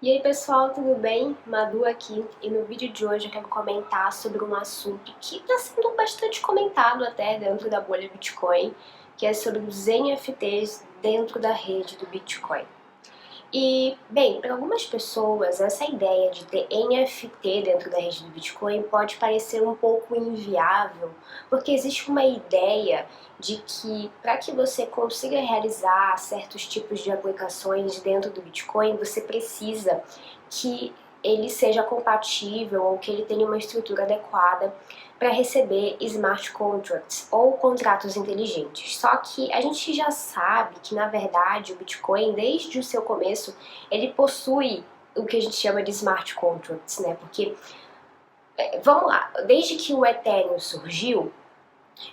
E aí pessoal, tudo bem? Madu aqui, e no vídeo de hoje eu quero comentar sobre um assunto que está sendo bastante comentado até dentro da bolha Bitcoin, que é sobre os NFTs dentro da rede do Bitcoin. E, bem, para algumas pessoas, essa ideia de ter NFT dentro da rede do Bitcoin pode parecer um pouco inviável, porque existe uma ideia de que para que você consiga realizar certos tipos de aplicações dentro do Bitcoin, você precisa que ele seja compatível ou que ele tenha uma estrutura adequada para receber smart contracts ou contratos inteligentes. Só que a gente já sabe que, na verdade, o Bitcoin, desde o seu começo, ele possui o que a gente chama de smart contracts, né? Porque, vamos lá, desde que o Ethereum surgiu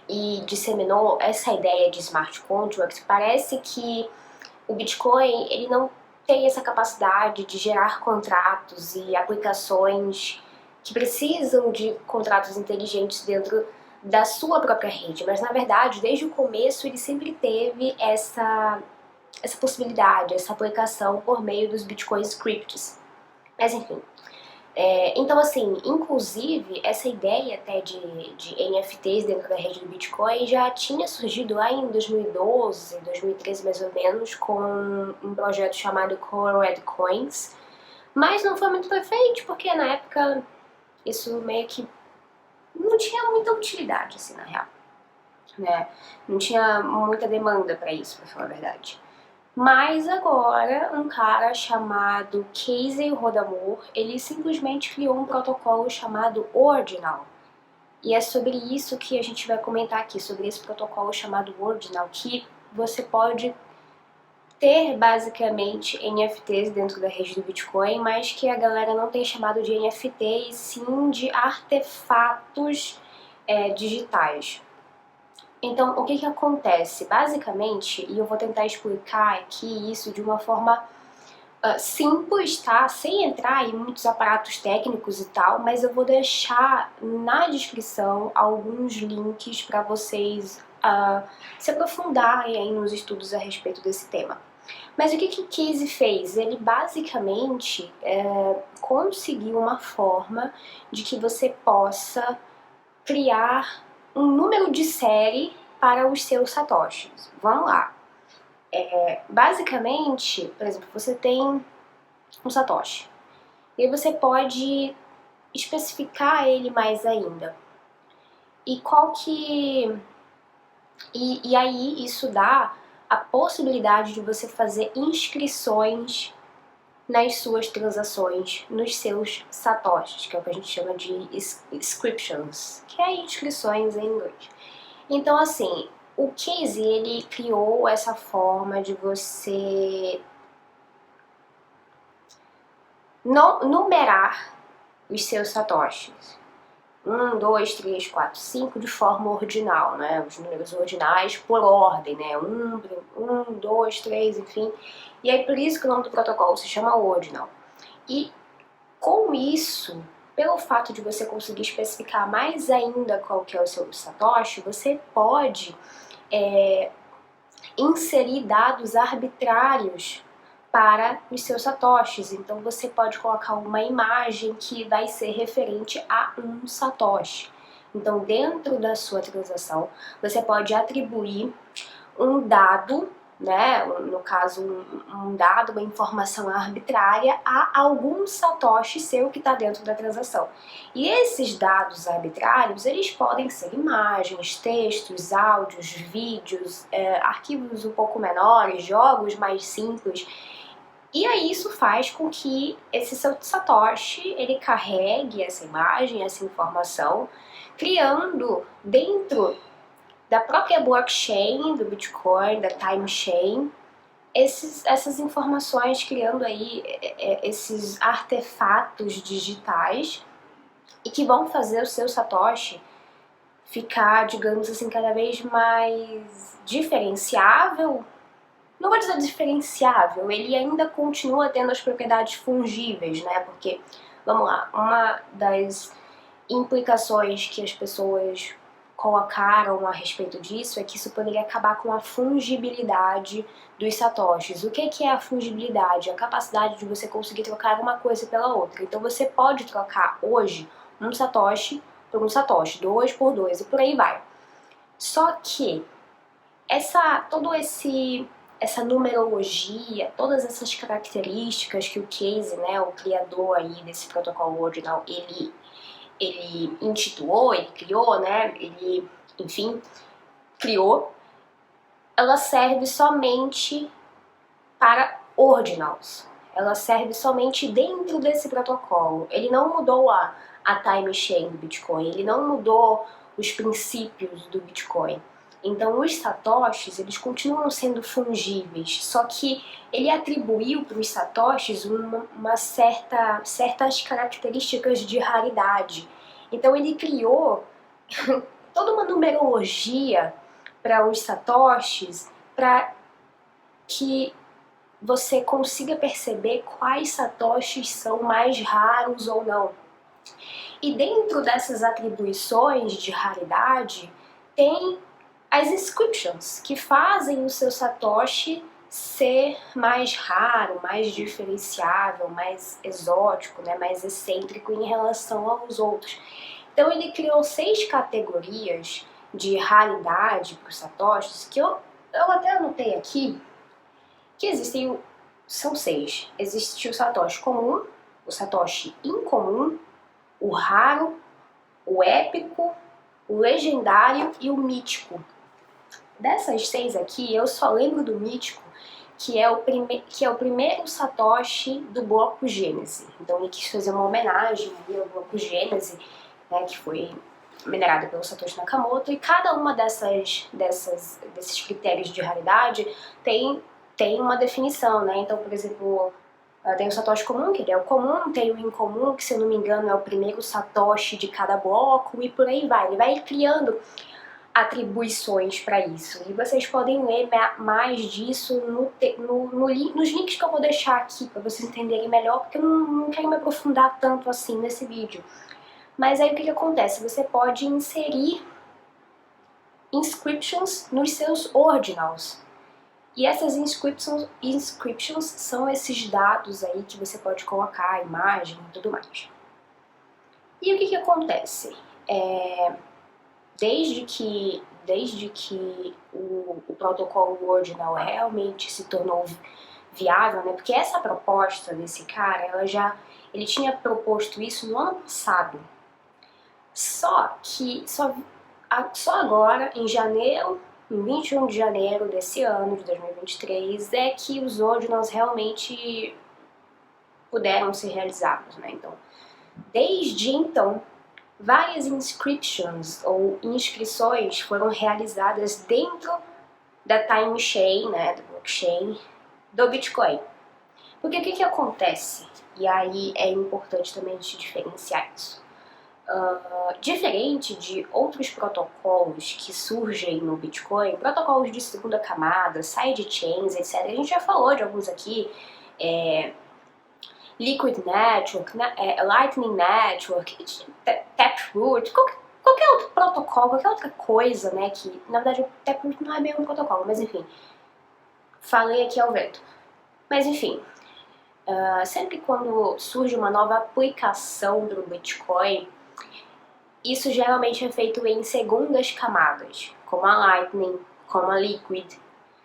e disseminou essa ideia de smart contracts, parece que o Bitcoin, ele não tem essa capacidade de gerar contratos e aplicações que precisam de contratos inteligentes dentro da sua própria rede, mas na verdade, desde o começo, ele sempre teve essa possibilidade, essa aplicação por meio dos Bitcoin scripts. Mas enfim, então assim, inclusive essa ideia até de NFTs dentro da rede do Bitcoin já tinha surgido lá em 2012, 2013 mais ou menos, com um projeto chamado Colored Coins, mas não foi muito pra frente porque na época isso meio que não tinha muita utilidade, assim, na real, né? Não tinha muita demanda pra isso, pra falar a verdade. Mas agora, um cara chamado Casey Rodamor, ele simplesmente criou um protocolo chamado Ordinal. E é sobre isso que a gente vai comentar aqui, sobre esse protocolo chamado Ordinal, que você pode ter basicamente NFTs dentro da rede do Bitcoin, mas que a galera não tem chamado de NFT e sim de artefatos digitais. Então, o que acontece? Basicamente, e eu vou tentar explicar aqui isso de uma forma simples, tá? Sem entrar em muitos aparatos técnicos e tal, mas eu vou deixar na descrição alguns links para vocês se aprofundarem aí nos estudos a respeito desse tema. Mas o que o Casey fez? Ele basicamente conseguiu uma forma de que você possa criar um número de série para os seus satoshis. Vamos lá. Basicamente, por exemplo, você tem um satoshi. E aí você pode especificar ele mais ainda. E qual que... E aí isso dá a possibilidade de você fazer inscrições nas suas transações, nos seus satoshis, que é o que a gente chama de inscriptions, que é inscrições em inglês. Então, assim, o Casey, ele criou essa forma de você numerar os seus satoshis. 1, 2, 3, 4, 5 de forma ordinal, né? Os números ordinais por ordem, né? 1, 2, 3, enfim. E aí por isso que o nome do protocolo se chama Ordinal. E com isso, pelo fato de você conseguir especificar mais ainda qual que é o seu satoshi, você pode inserir dados arbitrários para os seus satoshis. Então você pode colocar uma imagem que vai ser referente a um satoshi. Então dentro da sua transação você pode atribuir um dado, né, no caso um dado, uma informação arbitrária a algum satoshi seu que está dentro da transação. E esses dados arbitrários, eles podem ser imagens, textos, áudios, vídeos, arquivos um pouco menores, jogos mais simples. E aí isso faz com que esse seu satoshi, ele carregue essa imagem, essa informação, criando dentro da própria blockchain, do Bitcoin, da time chain, essas informações, criando aí esses artefatos digitais e que vão fazer o seu satoshi ficar, digamos assim, cada vez mais diferenciável. Não vou dizer diferenciável, ele ainda continua tendo as propriedades fungíveis, né? Porque, vamos lá, uma das implicações que as pessoas colocaram a respeito disso é que isso poderia acabar com a fungibilidade dos satoshis. O que é a fungibilidade? A capacidade de você conseguir trocar uma coisa pela outra. Então você pode trocar hoje um satoshi por um satoshi, 2 por 2 e por aí vai. Só que essa numerologia, todas essas características que o Casey, né, o criador aí desse protocolo ordinal, ele intitulou, ele criou, né, ele, enfim, criou, ela serve somente para ordinals. Ela serve somente dentro desse protocolo. Ele não mudou a time chain do Bitcoin, ele não mudou os princípios do Bitcoin. Então os satoshis, eles continuam sendo fungíveis, só que ele atribuiu para os satoshis certas características de raridade. Então ele criou toda uma numerologia para os satoshis, para que você consiga perceber quais satoshis são mais raros ou não. E dentro dessas atribuições de raridade, tem as inscriptions, que fazem o seu satoshi ser mais raro, mais diferenciável, mais exótico, né, mais excêntrico em relação aos outros. Então ele criou 6 categorias de raridade para os satoshis, que eu até anotei aqui, que existem, são 6. Existe o satoshi comum, o satoshi incomum, o raro, o épico, o legendário e o mítico. Dessas 6 aqui, eu só lembro do mítico, que é o primeiro satoshi do bloco Gênese. Então ele quis fazer uma homenagem ao bloco Gênese, né, que foi minerado pelo Satoshi Nakamoto, e cada uma desses critérios de raridade tem uma definição, né? Então, por exemplo, tem o satoshi comum, que ele é o comum, tem o incomum, que se eu não me engano é o primeiro satoshi de cada bloco, e por aí vai. Ele vai criando atribuições para isso. E vocês podem ler mais disso nos links que eu vou deixar aqui, para vocês entenderem melhor, porque eu não quero me aprofundar tanto assim nesse vídeo. Mas aí o que acontece? Você pode inserir inscriptions nos seus ordinals. E essas inscriptions são esses dados aí que você pode colocar, a imagem e tudo mais. E o que acontece? Desde que o protocolo ordinal realmente se tornou viável, né? Porque essa proposta desse cara, ele tinha proposto isso no ano passado. Só agora, em 21 de janeiro desse ano, de 2023, é que os ordinals realmente puderam ser realizados, né? Então, desde então, várias inscriptions ou inscrições foram realizadas dentro da time chain, né, da blockchain do Bitcoin. Porque o que acontece? E aí é importante também a gente diferenciar isso. Diferente de outros protocolos que surgem no Bitcoin, protocolos de segunda camada, sidechains, etc. A gente já falou de alguns aqui, Liquid Network, Lightning Network, Taproot, qualquer outro protocolo, qualquer outra coisa, né, que na verdade o Taproot não é bem um protocolo, mas enfim, falei aqui ao vento. Mas enfim, sempre quando surge uma nova aplicação do Bitcoin, isso geralmente é feito em segundas camadas, como a Lightning, como a Liquid.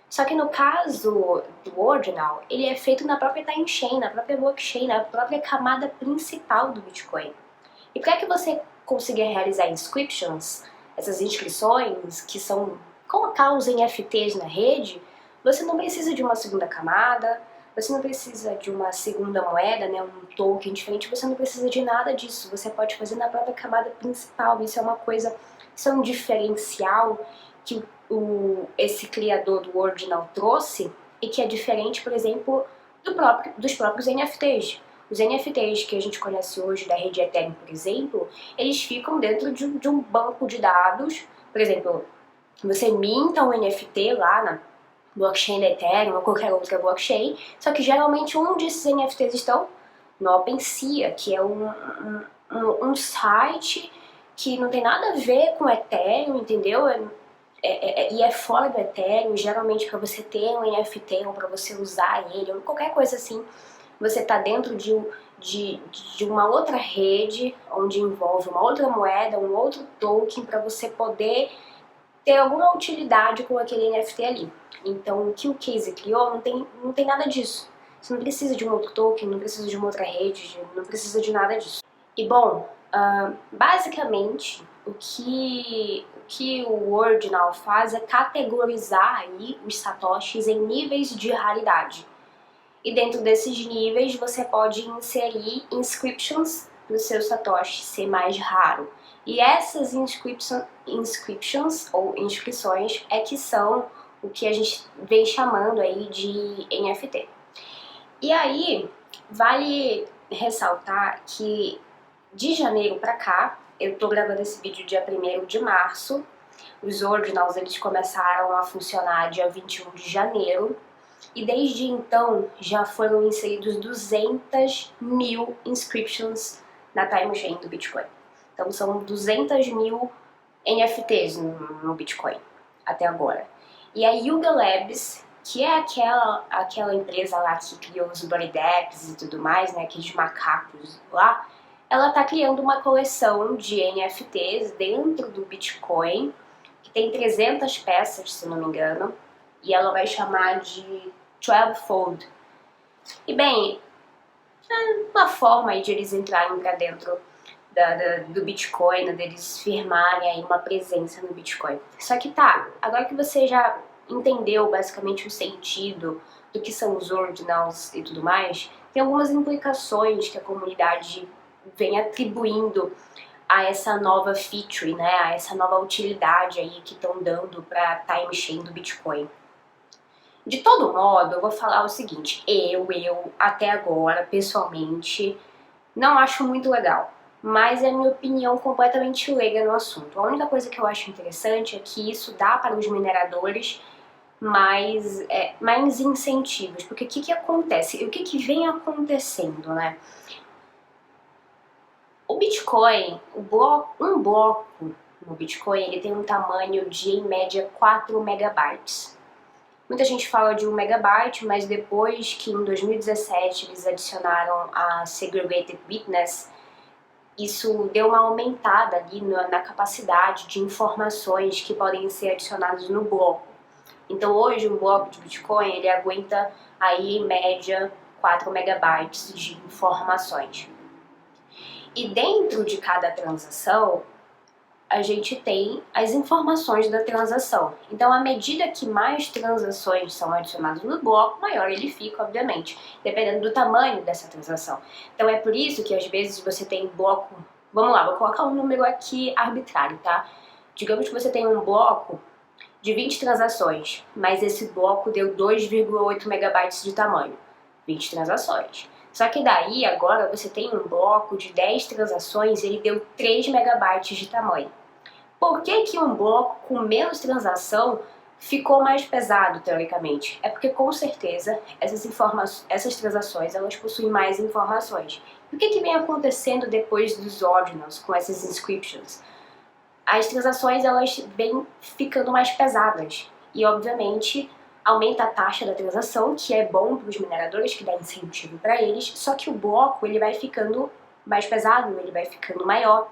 Só que no caso do Ordinal, ele é feito na própria time chain, na própria blockchain, na própria camada principal do Bitcoin. E para que você consiga realizar inscriptions, essas inscrições, que são colocar os NFTs na rede, você não precisa de uma segunda camada, você não precisa de uma segunda moeda, né, um token diferente, você não precisa de nada disso, você pode fazer na própria camada principal. Isso é um diferencial que esse criador do Ordinal trouxe e que é diferente, por exemplo, dos próprios NFTs. Os NFTs que a gente conhece hoje da rede Ethereum, por exemplo, eles ficam dentro de um banco de dados. Por exemplo, você minta um NFT lá na blockchain da Ethereum ou qualquer outra blockchain, só que geralmente um desses NFTs estão no OpenSea, que é um site que não tem nada a ver com Ethereum, entendeu? E é fora do Ethereum. Geralmente para você ter um NFT ou para você usar ele, ou qualquer coisa assim, você está dentro de uma outra rede, onde envolve uma outra moeda, um outro token, para você poder ter alguma utilidade com aquele NFT ali. Então o que o Casey criou não tem nada disso. Você não precisa de um outro token, não precisa de uma outra rede, não precisa de nada disso. E bom, basicamente o que o Ordinal faz é categorizar aí os satoshis em níveis de raridade. E dentro desses níveis você pode inserir inscriptions para o seu satoshi ser mais raro. E essas inscriptions ou inscrições é que são o que a gente vem chamando aí de NFT. E aí, vale ressaltar que de janeiro para cá, eu tô gravando esse vídeo dia 1º de março, os Ordinals eles começaram a funcionar dia 21 de janeiro, e desde então já foram inseridos 200 mil inscriptions na time chain do Bitcoin. Então são 200 mil NFTs no Bitcoin até agora. E a Yuga Labs, que é aquela empresa lá que criou os Bored Apes e tudo mais, né, aqueles macacos lá, ela tá criando uma coleção de NFTs dentro do Bitcoin, que tem 300 peças, se não me engano, e ela vai chamar de 12Fold. E bem, é uma forma aí de eles entrarem pra dentro do Bitcoin, né, deles firmarem aí uma presença no Bitcoin. Só que tá, agora que você já entendeu basicamente o sentido do que são os ordinals e tudo mais, tem algumas implicações que a comunidade vem atribuindo a essa nova feature, né, a essa nova utilidade aí que estão dando para time chain do Bitcoin. De todo modo, eu vou falar o seguinte, eu até agora, pessoalmente, não acho muito legal, mas é a minha opinião completamente leiga no assunto. A única coisa que eu acho interessante é que isso dá para os mineradores mais incentivos, porque o que acontece? O que vem acontecendo, né? O Bitcoin, um bloco no Bitcoin, ele tem um tamanho de, em média, 4 megabytes. Muita gente fala de 1 megabyte, mas depois que em 2017 eles adicionaram a Segregated Witness, isso deu uma aumentada ali na capacidade de informações que podem ser adicionadas no bloco. Então hoje um bloco de Bitcoin ele aguenta aí em média 4 megabytes de informações. E dentro de cada transação, a gente tem as informações da transação. Então, à medida que mais transações são adicionadas no bloco, maior ele fica, obviamente, dependendo do tamanho dessa transação. Então, é por isso que, às vezes, você tem bloco... Vamos lá, vou colocar um número aqui arbitrário, tá? Digamos que você tem um bloco de 20 transações, mas esse bloco deu 2,8 megabytes de tamanho. 20 transações. Só que daí, agora, você tem um bloco de 10 transações e ele deu 3 megabytes de tamanho. Por que um bloco com menos transação ficou mais pesado, teoricamente? É porque, com certeza, essas transações elas possuem mais informações. E o que vem acontecendo depois dos ordinals, com essas inscriptions? As transações elas vêm ficando mais pesadas e, obviamente, aumenta a taxa da transação, que é bom para os mineradores, que dá incentivo para eles, só que o bloco ele vai ficando mais pesado, ele vai ficando maior.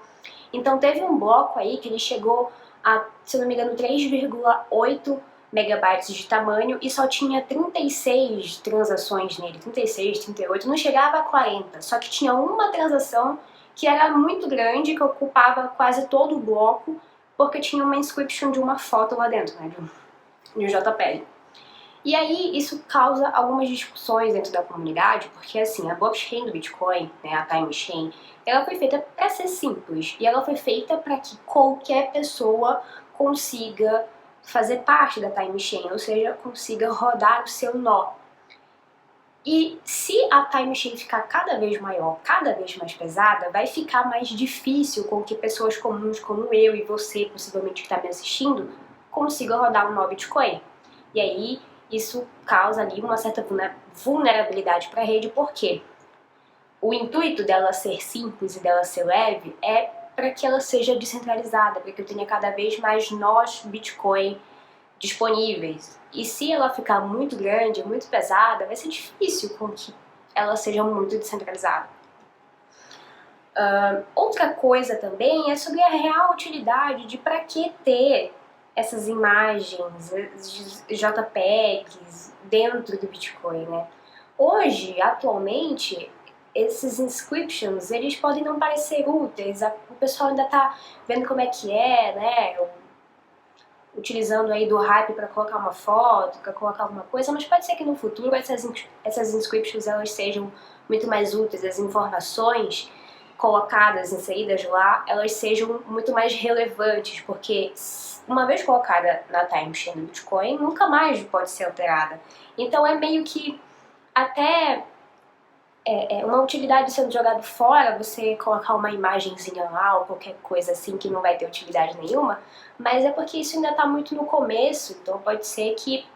Então teve um bloco aí que ele chegou a, se não me engano, 3,8 megabytes de tamanho e só tinha 36 transações nele, 36, 38, não chegava a 40, só que tinha uma transação que era muito grande, que ocupava quase todo o bloco, porque tinha uma inscription de uma foto lá dentro, né, de um JPEG. E aí isso causa algumas discussões dentro da comunidade, porque assim, a blockchain do Bitcoin, né, a time chain, ela foi feita para ser simples, e ela foi feita para que qualquer pessoa consiga fazer parte da time chain, ou seja, consiga rodar o seu nó. E se a time chain ficar cada vez maior, cada vez mais pesada, vai ficar mais difícil com que pessoas comuns como eu e você, possivelmente que está me assistindo, consigam rodar um nó Bitcoin. E aí isso causa ali uma certa vulnerabilidade para a rede, porque o intuito dela ser simples e dela ser leve é para que ela seja descentralizada, para que eu tenha cada vez mais nós Bitcoin disponíveis. E se ela ficar muito grande, muito pesada, vai ser difícil com que ela seja muito descentralizada. Outra coisa também é sobre a real utilidade de para que ter essas imagens, JPEGs dentro do Bitcoin, né? Hoje, atualmente, esses inscriptions, eles podem não parecer úteis, o pessoal ainda tá vendo como é que é, né? Utilizando aí do hype para colocar uma foto, para colocar alguma coisa, mas pode ser que no futuro essas inscriptions elas sejam muito mais úteis, as informações colocadas, inseridas lá, elas sejam muito mais relevantes, porque uma vez colocada na timeshain do Bitcoin, nunca mais pode ser alterada. Então é meio que até uma utilidade sendo jogada fora, você colocar uma imagenzinha lá ou qualquer coisa assim que não vai ter utilidade nenhuma, mas é porque isso ainda está muito no começo, então pode ser que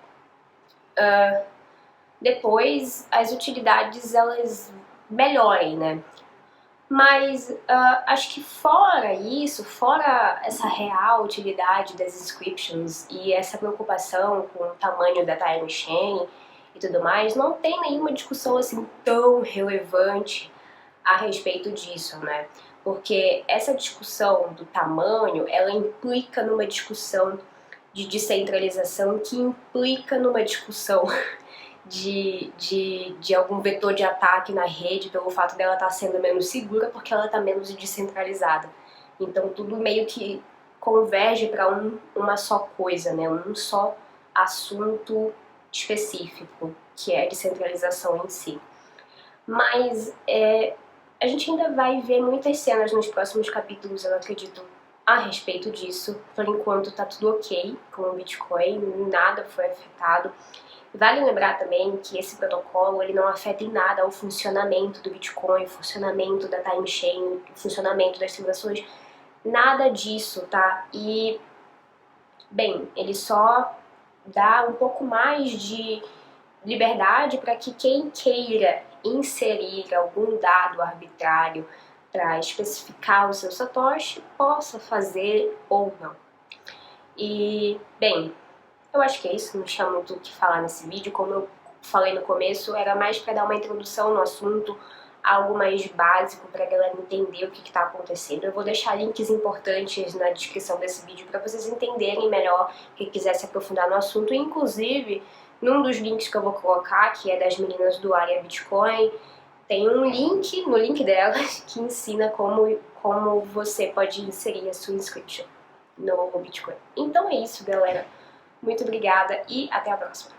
depois as utilidades elas melhorem, né? Mas acho que fora isso, fora essa real utilidade das inscriptions e essa preocupação com o tamanho da timeshain e tudo mais, não tem nenhuma discussão assim tão relevante a respeito disso, né? Porque essa discussão do tamanho, ela implica numa discussão de descentralização que implica numa discussão de algum vetor de ataque na rede pelo fato dela estar sendo menos segura porque ela está menos descentralizada. Então tudo meio que converge para uma só coisa, né? Um só assunto específico, que é a descentralização em si. Mas a gente ainda vai ver muitas cenas nos próximos capítulos, eu acredito, a respeito disso. Por enquanto tá tudo ok com o Bitcoin, nada foi afetado. Vale lembrar também que esse protocolo ele não afeta em nada o funcionamento do Bitcoin, o funcionamento da timeshain, o funcionamento das transações, nada disso, tá? E, bem, ele só dá um pouco mais de liberdade para que quem queira inserir algum dado arbitrário para especificar o seu Satoshi possa fazer ou não. E, bem, eu acho que é isso, não tinha muito o que falar nesse vídeo. Como eu falei no começo, era mais para dar uma introdução no assunto, algo mais básico para a galera entender o que está acontecendo. Eu vou deixar links importantes na descrição desse vídeo para vocês entenderem melhor, quem quiser se aprofundar no assunto. Inclusive, num dos links que eu vou colocar, que é das meninas do Área Bitcoin, tem um link, no link delas, que ensina como você pode inserir a sua inscription no Bitcoin. Então é isso, galera. Muito obrigada e até a próxima.